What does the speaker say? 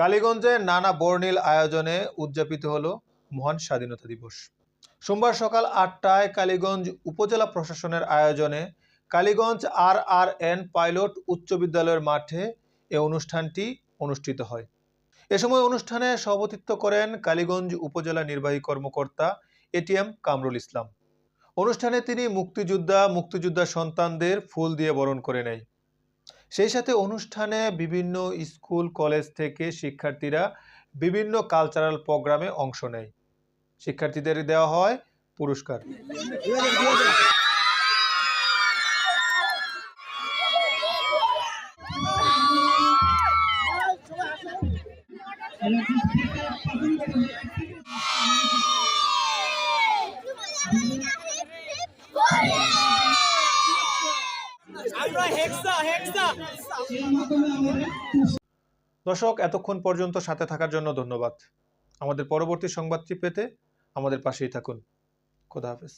কালীগঞ্জে নানা বর্ণিল আয়োজনে উদযাপিত হলো মহান স্বাধীনতা দিবস। সোমবার সকাল ৮টায় কালীগঞ্জ উপজেলা প্রশাসনের আয়োজনে কালীগঞ্জ RRN পাইলট উচ্চ বিদ্যালয়ের মাঠে এ অনুষ্ঠানটি অনুষ্ঠিত হয়। এ সময় অনুষ্ঠানে সভাপতিত্ব করেন কালীগঞ্জ উপজেলা নির্বাহী কর্মকর্তা ATM কামরুল ইসলাম। অনুষ্ঠানে তিনি মুক্তিযোদ্ধা সন্তানদের ফুল দিয়ে বরণ করে নেয়। সেই সাথে অনুষ্ঠানে বিভিন্ন স্কুল কলেজ থেকে শিক্ষার্থীরা বিভিন্ন কালচারাল প্রোগ্রামে অংশ নেয়। শিক্ষার্থীদের দেওয়া হয় পুরস্কার। দর্শক, এতক্ষণ পর্যন্ত সাথে থাকার জন্য ধন্যবাদ। আমাদের পরবর্তী সংবাদটি পেতে আমাদের পাশেই থাকুন। খোদা হাফেজ।